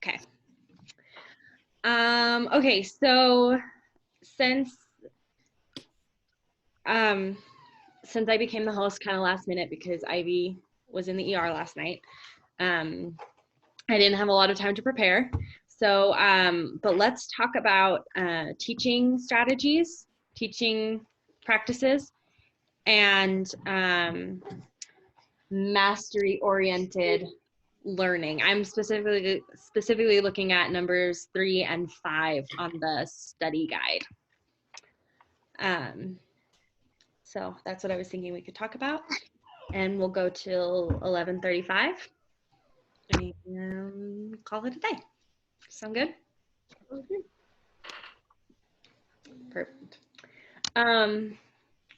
Okay. Okay, so since since I became the host kind of last minute because Ivy was in the ER last night, I didn't have a lot of time to prepare. So, but let's talk about teaching strategies, teaching practices, and mastery-oriented learning. I'm specifically looking at numbers 3 and 5 on the study guide. So that's what I was thinking we could talk about, and we'll go till 11:35 and call it a day. Sound good? Okay. Perfect.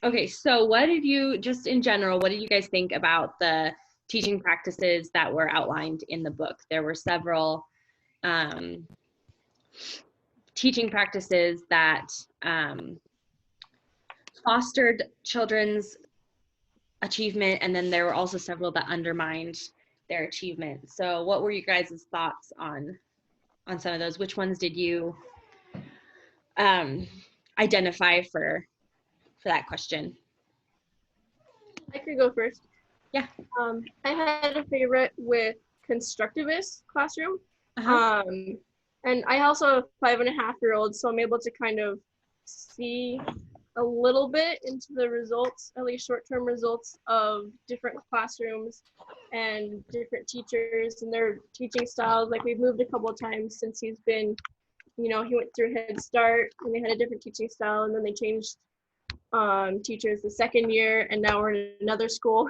Okay, so what did you, just in general, what did you guys think about the teaching practices that were outlined in the book? There were several teaching practices that fostered children's achievement, and then there were also several that undermined their achievement. So what were you guys' thoughts on some of those? Which ones did you identify for that question? I could go first. Yeah. I had a favorite with constructivist classroom. And I also have a 5.5-year-old, so I'm able to kind of see a little bit into the results, at least short-term results of different classrooms and different teachers and their teaching styles. Like we've moved a couple of times since he's been, he went through Head Start and they had a different teaching style, and then they changed teachers the second year, and now we're in another school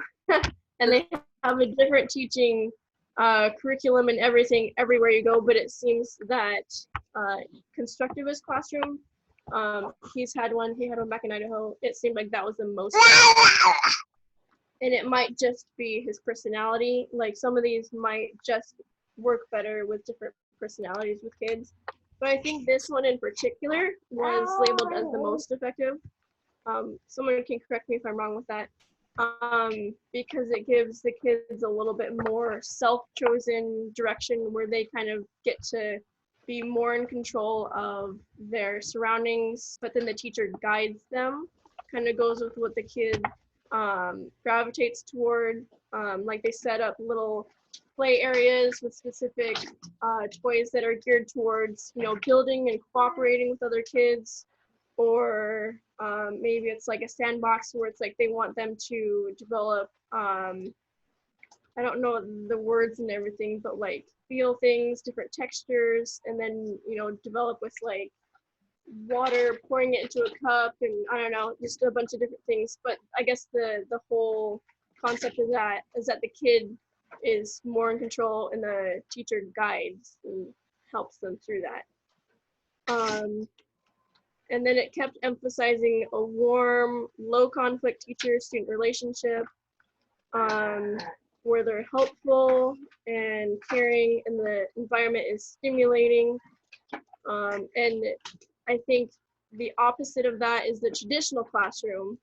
and they have a different teaching curriculum and everything everywhere you go. But it seems that constructivist classroom, he had one back in Idaho. It seemed like that was the most and it might just be his personality. Like some of these might just work better with different personalities with kids, but I think this one in particular was labeled as the most effective. Someone can correct me if I'm wrong with that, because it gives the kids a little bit more self-chosen direction where they kind of get to be more in control of their surroundings, but then the teacher guides them, kind of goes with what the kid gravitates toward. Like they set up little play areas with specific toys that are geared towards, building and cooperating with other kids. Or maybe it's like a sandbox where it's like they want them to develop, I don't know the words and everything, but like feel things, different textures, and then, develop with like water, pouring it into a cup, and I don't know, just a bunch of different things. But I guess the whole concept of that is that the kid is more in control and the teacher guides and helps them through that. And then it kept emphasizing a warm, low conflict teacher-student relationship, where they're helpful and caring and the environment is stimulating. And I think the opposite of that is the traditional classroom,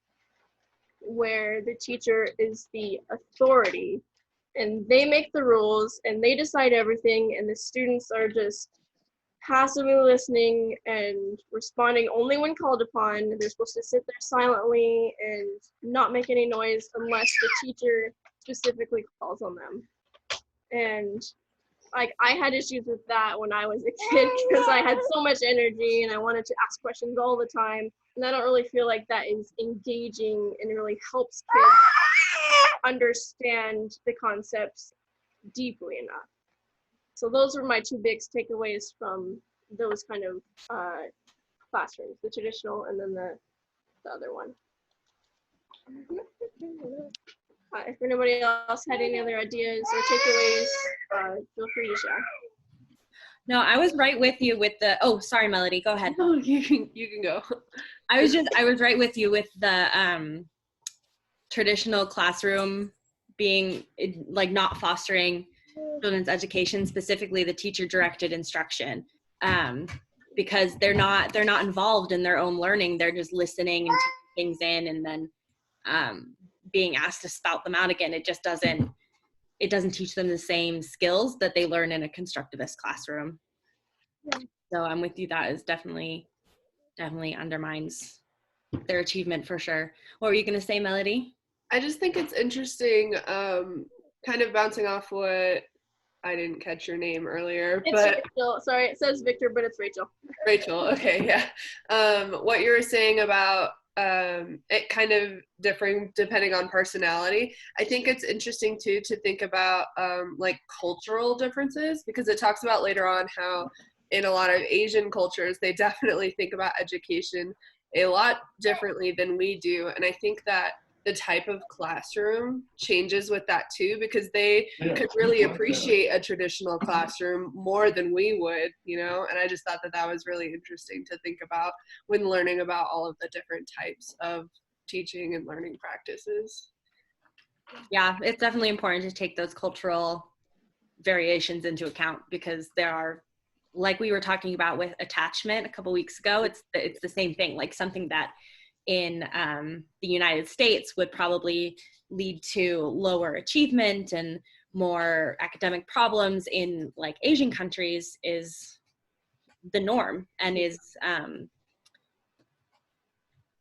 where the teacher is the authority and they make the rules and they decide everything, and the students are just passively listening and responding only when called upon. They're supposed to sit there silently and not make any noise unless the teacher specifically calls on them. And like I had issues with that when I was a kid because I had so much energy and I wanted to ask questions all the time. And I don't really feel like that is engaging and really helps kids understand the concepts deeply enough. So those are my two big takeaways from those kind of classrooms, the traditional and then the other one. If anybody else had any other ideas or takeaways, feel free to share. No, I was right with you with the, oh, sorry, Melody, go ahead. No, you can go. I was right with you with the traditional classroom being like not fostering children's education, specifically the teacher directed instruction, because they're not involved in their own learning. They're just listening and taking things in and then being asked to spout them out again. It just doesn't it doesn't teach them the same skills that they learn in a constructivist classroom. Yeah. So I'm with you. That is definitely undermines their achievement for sure. What were you going to say, Melody? I just think it's interesting, kind of bouncing off what, I didn't catch your name earlier, It's but Rachel. Sorry, it says Victor, but it's Rachel. Rachel, okay, yeah. What you were saying about it kind of differing depending on personality. I think it's interesting too to think about like cultural differences, because it talks about later on how in a lot of Asian cultures, they definitely think about education a lot differently than we do. And I think that the type of classroom changes with that too, because they could really appreciate a traditional classroom more than we would, you know? And I just thought that that was really interesting to think about when learning about all of the different types of teaching and learning practices. Yeah, it's definitely important to take those cultural variations into account, because there are, like we were talking about with attachment a couple weeks ago, it's the same thing. Like something that in the United States would probably lead to lower achievement and more academic problems in like Asian countries is the norm, and is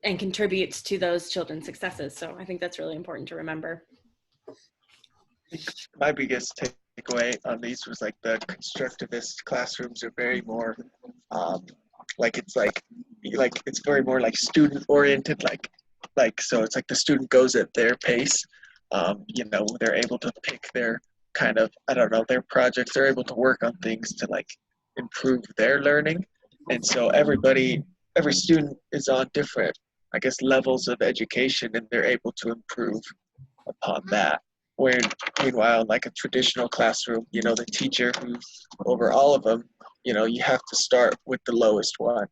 and contributes to those children's successes. So I think that's really important to remember. My biggest takeaway on these was like the constructivist classrooms are very more like it's very more like student oriented, like so it's like the student goes at their pace. You know, they're able to pick their kind of, I don't know, their projects. They're able to work on things to like improve their learning, and so every student is on different, I guess, levels of education, and they're able to improve upon that. Where meanwhile, like a traditional classroom, you know, the teacher who's over all of them, you know, you have to start with the lowest one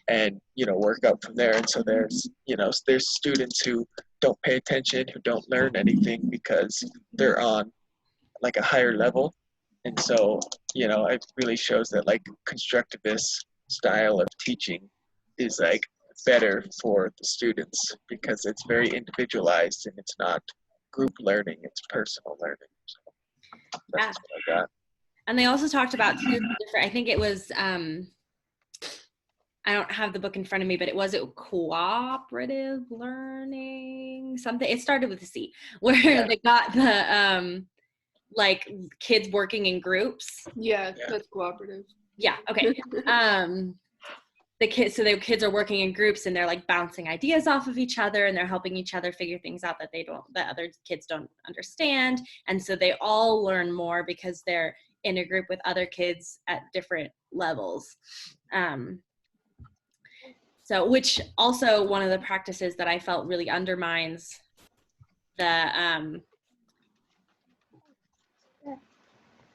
and, you know, work up from there. And so there's, you know, there's students who don't pay attention, who don't learn anything because they're on like a higher level. And so, you know, it really shows that like constructivist style of teaching is like better for the students because it's very individualized and it's not group learning, it's personal learning. So that's what I got. And they also talked about two different, I think it was I don't have the book in front of me, but it was cooperative learning, something. It started with a C, where they got the like kids working in groups. Yeah, that's cooperative. Yeah, okay. The kids are working in groups and they're like bouncing ideas off of each other and they're helping each other figure things out that other kids don't understand. And so they all learn more because they're in a group with other kids at different levels. So, which also one of the practices that I felt really undermines the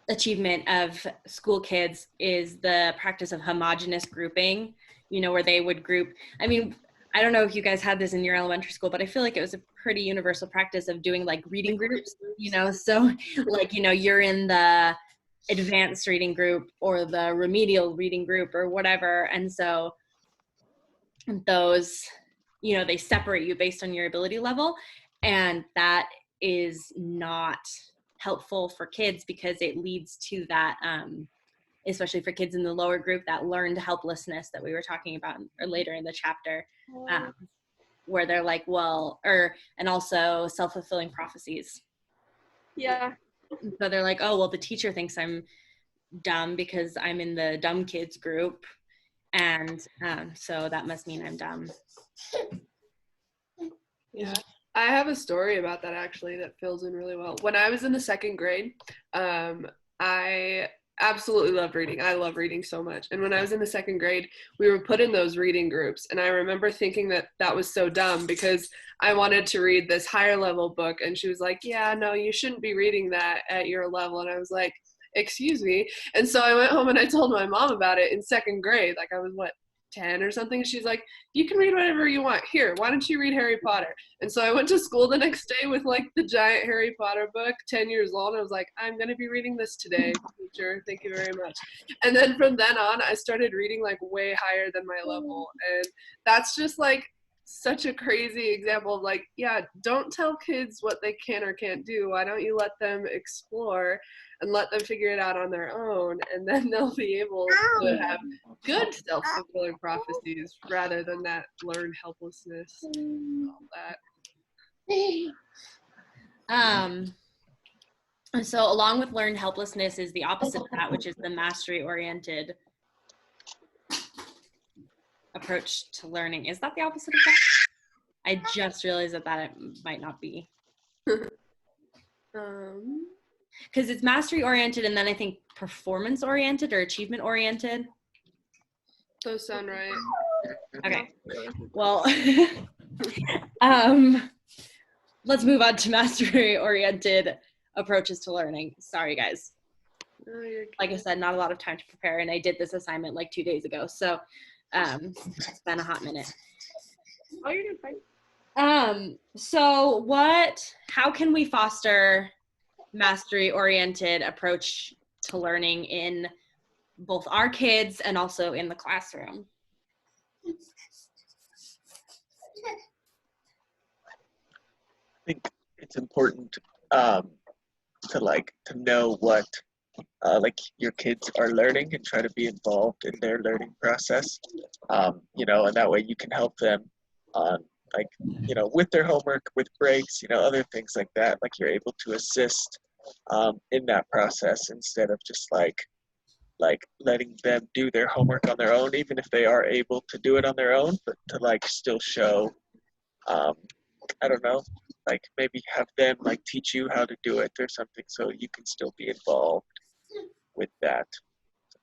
achievement of school kids is the practice of homogenous grouping, you know, where they would group. I mean, I don't know if you guys had this in your elementary school, but I feel like it was a pretty universal practice of doing like reading groups, you know, so like, you know, you're in the advanced reading group or the remedial reading group or whatever. And so those, you know, they separate you based on your ability level. And that is not helpful for kids because it leads to that, especially for kids in the lower group, that learned helplessness that we were talking about later in the chapter, where they're like, well, and also self-fulfilling prophecies. Yeah. So they're like, oh, well, the teacher thinks I'm dumb because I'm in the dumb kids group. And so that must mean I'm dumb. Yeah. I have a story about that actually that fills in really well. When I was in the second grade, I absolutely loved reading. I love reading so much. And when I was in the second grade, we were put in those reading groups. And I remember thinking that that was so dumb because I wanted to read this higher level book. And she was like, yeah, no, you shouldn't be reading that at your level. And I was like, excuse me. And so I went home and I told my mom about it in second grade. Like I was, 10 or something. She's like, you can read whatever you want. Here, why don't you read Harry Potter? And so I went to school the next day with like the giant Harry Potter book, 10 years old. And I was like, I'm going to be reading this today, teacher. Thank you very much. And then from then on, I started reading like way higher than my level. And that's just like, such a crazy example of like, yeah, don't tell kids what they can or can't do. Why don't you let them explore and let them figure it out on their own, and then they'll be able to have good self-fulfilling prophecies rather than that learned helplessness and all that. And so along with learned helplessness is the opposite of that, which is the mastery-oriented approach to learning. Is that the opposite of that? I just realized that it might not be. Because it's mastery-oriented and then I think performance-oriented or achievement-oriented. Those sound right. Okay. Well, let's move on to mastery-oriented approaches to learning. Sorry, guys. Like I said, not a lot of time to prepare, and I did this assignment like 2 days ago, so it's been a hot minute. Oh, you're doing fine. So how can we foster mastery-oriented approach to learning in both our kids and also in the classroom? I think it's important to know what like your kids are learning and try to be involved in their learning process, you know, and that way you can help them on like, you know, with their homework, with breaks, you know, other things like that. Like you're able to assist in that process instead of just like letting them do their homework on their own, even if they are able to do it on their own, but to like still show, I don't know, like maybe have them like teach you how to do it or something so you can still be involved with that.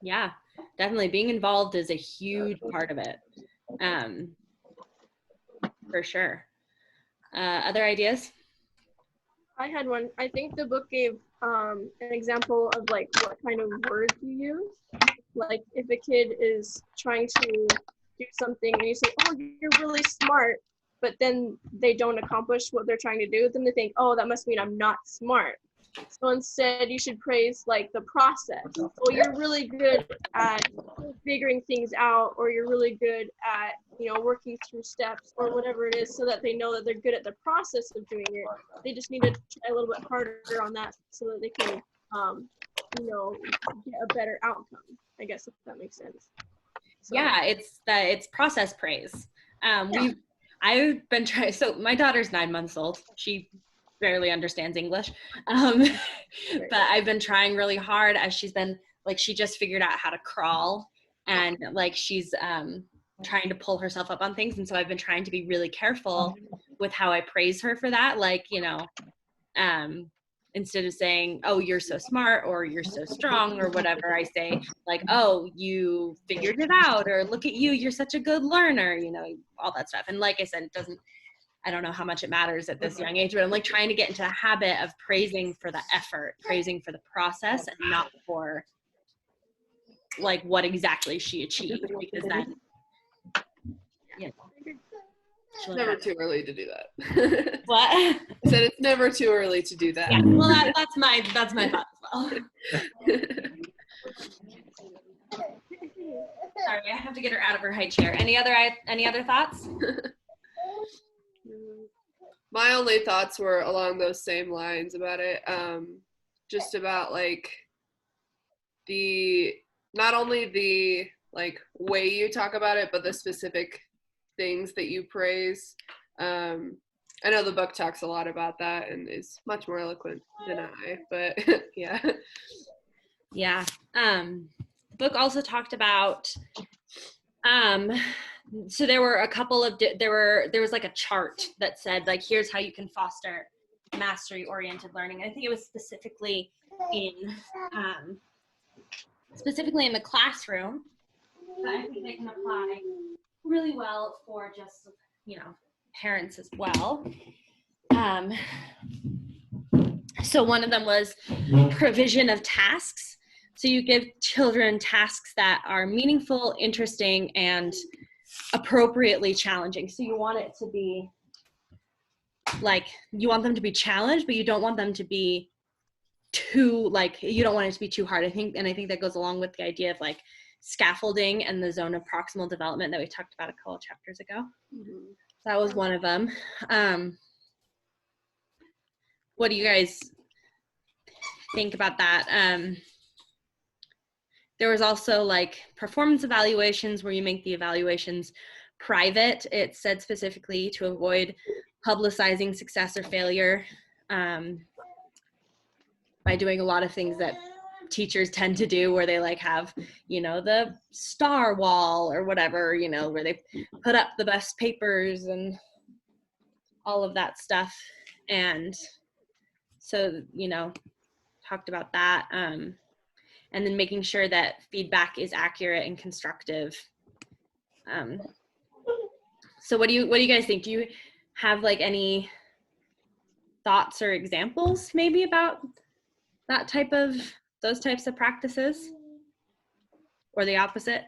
Yeah, definitely. Being involved is a huge part of it. For sure. Other ideas? I had one. I think the book gave an example of like what kind of words you use. Like if a kid is trying to do something and you say, "Oh, you're really smart," but then they don't accomplish what they're trying to do, then they think, "Oh, that must mean I'm not smart." So instead, you should praise like the process. Well, you're really good at figuring things out, or you're really good at, you know, working through steps or whatever it is, so that they know that they're good at the process of doing it. They just need to try a little bit harder on that so that they can, you know, get a better outcome. I guess if that makes sense. So. Yeah, it's process praise. I've been trying. So my daughter's 9 months old. She barely understands English, but I've been trying really hard as she's been like, she just figured out how to crawl, and like she's trying to pull herself up on things, and so I've been trying to be really careful with how I praise her for that. Like, you know, instead of saying, "Oh, you're so smart," or "You're so strong," or whatever, I say like, "Oh, you figured it out," or "Look at you, you're such a good learner," you know, all that stuff. And like I said, I don't know how much it matters at this young age, but I'm like trying to get into the habit of praising for the effort, praising for the process, and not for like what exactly she achieved, because then, you know, It's never too early to do that. What? I said it's never too early to do that. Yeah, well, that's my thought as well. Sorry, I have to get her out of her high chair. Any other thoughts? My only thoughts were along those same lines about it. Just about like not only the like way you talk about it, but the specific things that you praise. I know the book talks a lot about that and is much more eloquent than I, but yeah. Yeah. The book also talked about, so there were a couple of, there was like a chart that said like, here's how you can foster mastery oriented learning. I think it was specifically in the classroom, but I think they can apply really well for just, you know, parents as well. So one of them was provision of tasks. So you give children tasks that are meaningful, interesting, and appropriately challenging. So you want it to be like, you want them to be challenged, but you don't want them to be too, like, you don't want it to be too hard. I think that goes along with the idea of like scaffolding and the zone of proximal development that we talked about a couple chapters ago. That was one of them. What do you guys think about that? There was also like performance evaluations where you make the evaluations private. It said specifically to avoid publicizing success or failure by doing a lot of things that teachers tend to do, where they like have, you know, the star wall or whatever, you know, where they put up the best papers and all of that stuff. And so, you know, talked about that. And then making sure that feedback is accurate and constructive. So what do you guys think? Do you have like any thoughts or examples maybe about those types of practices, or the opposite?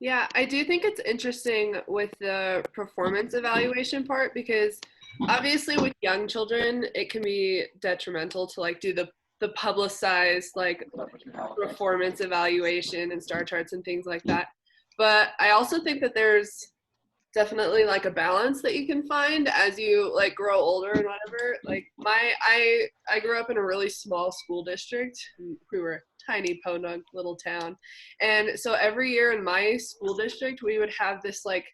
Yeah, I do think it's interesting with the performance evaluation part, because obviously with young children, it can be detrimental to like do the publicized like performance evaluation and star charts and things like that. But I also think that there's definitely like a balance that you can find as you like grow older and whatever. Like I grew up in a really small school district. We were a tiny podunk little town, and so every year in my school district we would have this like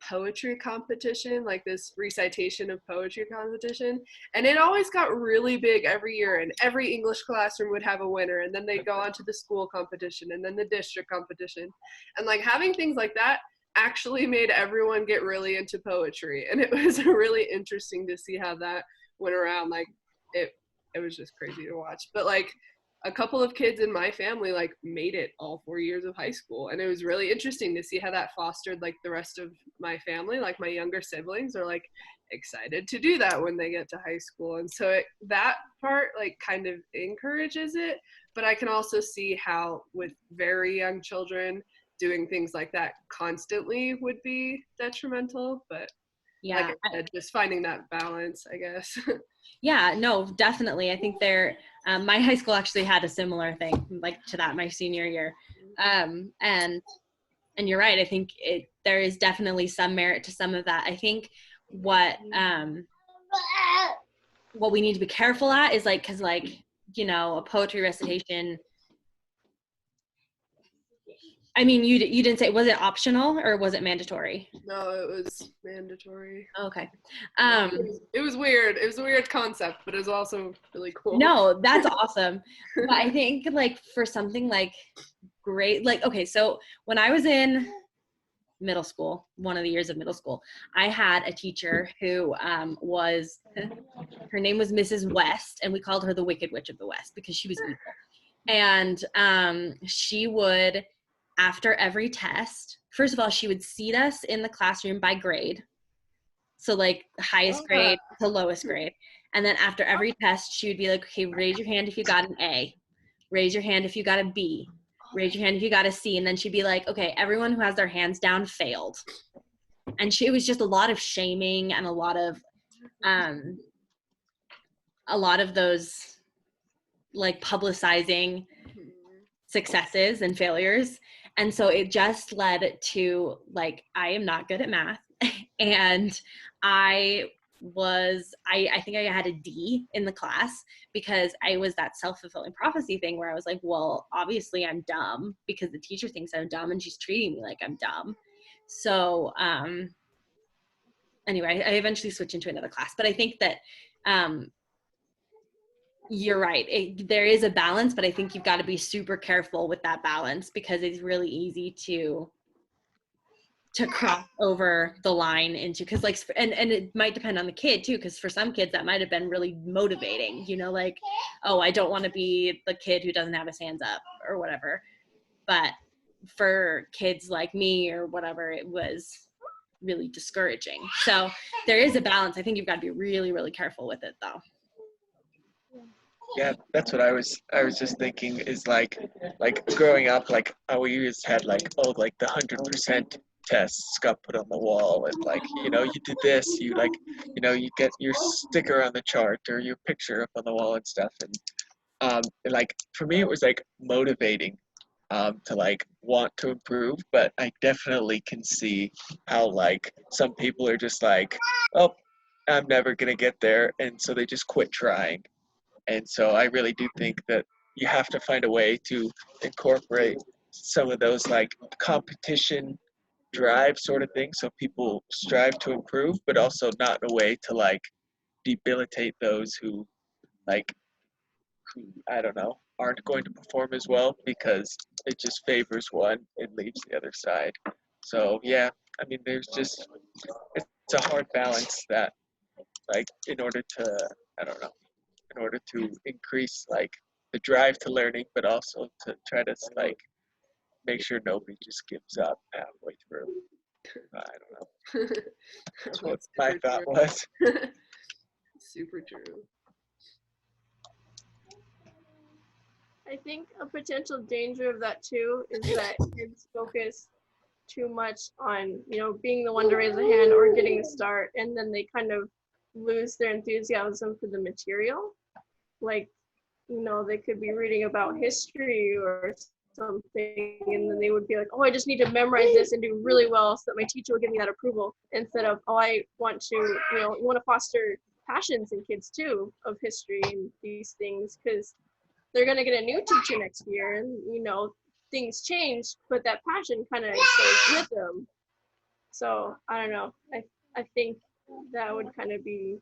poetry competition, like this recitation of poetry competition, and it always got really big every year, and every English classroom would have a winner, and then they'd go on to the school competition and then the district competition, and like having things like that actually made everyone get really into poetry, and it was really interesting to see how that went around. Like it was just crazy to watch. But like a couple of kids in my family like made it all 4 years of high school, and it was really interesting to see how that fostered like the rest of my family. Like my younger siblings are like excited to do that when they get to high school, and so that part like kind of encourages it. But I can also see how with very young children doing things like that constantly would be detrimental. But Yeah, like I said, just finding that balance, I guess. yeah, no, definitely. I think my high school actually had a similar thing like to that my senior year. And you're right. I think there is definitely some merit to some of that. I think what we need to be careful at is like, cause like, you know, a poetry recitation, I mean, you didn't say, was it optional or was it mandatory? No, it was mandatory. Okay. It was weird. It was a weird concept, but it was also really cool. No, that's awesome. But I think like for something like great, like, okay, so when I was in middle school, one of the years of middle school, I had a teacher who her name was Mrs. West, and we called her the Wicked Witch of the West because she was evil. And she would, after every test, first of all, she would seat us in the classroom by grade. So like highest grade to lowest grade. And then after every test, she would be like, okay, raise your hand if you got an A. Raise your hand if you got a B. Raise your hand if you got a C. And then she'd be like, okay, everyone who has their hands down failed. And it was just a lot of shaming and a lot of those like publicizing successes and failures. And so it just led to like, I am not good at math. And I think I had a D in the class because I was that self-fulfilling prophecy thing where I was like, well, obviously I'm dumb because the teacher thinks I'm dumb and she's treating me like I'm dumb. So anyway, I eventually switched into another class, but I think that you're right. There is a balance, but I think you've got to be super careful with that balance because it's really easy to cross over the line into, because like, and it might depend on the kid too, because for some kids that might have been really motivating, you know, like, oh, I don't want to be the kid who doesn't have his hands up or whatever. But for kids like me or whatever, it was really discouraging. So there is a balance. I think you've got to be really, really careful with it though. Yeah, that's what I was just thinking is like growing up, like we always had like, oh, like the 100% tests got put on the wall, and like, you know, you did this, you like, you know, you get your sticker on the chart or your picture up on the wall and stuff. And like for me it was like motivating to like want to improve, but I definitely can see how like some people are just like, oh, I'm never gonna get there, and so they just quit trying. And so I really do think that you have to find a way to incorporate some of those like competition drive sort of things so people strive to improve, but also not in a way to like debilitate those who like who I don't know aren't going to perform as well because it just favors one and leaves the other side. So yeah, I mean there's just it's a hard balance that like in order to I don't know in order to increase like the drive to learning, but also to try to like make sure nobody just gives up halfway through. I don't know. That's what my thought was. Super true. I think a potential danger of that too is that kids focus too much on, being the one to raise a hand or getting a start, and then they kind of lose their enthusiasm for the material. Like, they could be reading about history or something, and then they would be like, oh, I just need to memorize this and do really well so that my teacher will give me that approval, instead of, oh, I want to, you want to foster passions in kids too of history and these things, because they're going to get a new teacher next year, and things change, but that passion kind of stays with them. So I don't know, I think that would kind of be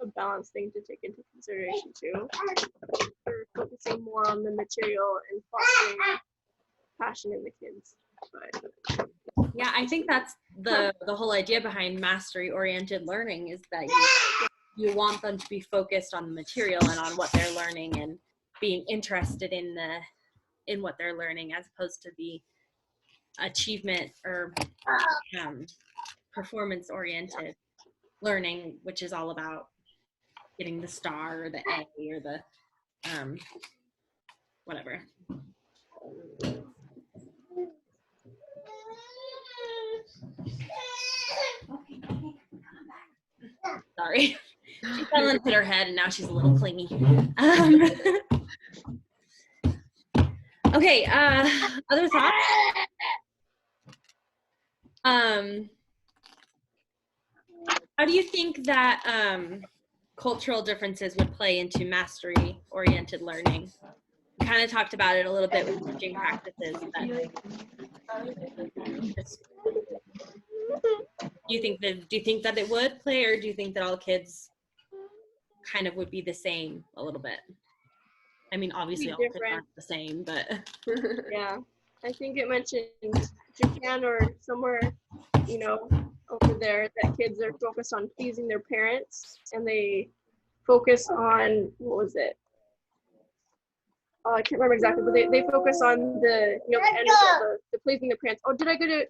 a balanced thing to take into consideration too. We're focusing more on the material and fostering passion in the kids. But Yeah, I think that's the whole idea behind mastery oriented learning, is that you want them to be focused on the material and on what they're learning and being interested in what they're learning, as opposed to the achievement or performance oriented learning, which is all about getting the star or the A or the whatever. Sorry. She fell and hit her head, and now she's a little clingy. Okay, other thoughts? How do you think that cultural differences would play into mastery-oriented learning? We kind of talked about it a little bit with teaching practices. Do you think that it would play, or do you think that all kids kind of would be the same a little bit? I mean, obviously all kids aren't the same, but yeah, I think it mentioned Japan or somewhere, over there, that kids are focused on pleasing their parents, and they focus on, what was it? Oh, I can't remember exactly, but they focus on the, the end result, the pleasing their parents. Oh, did I do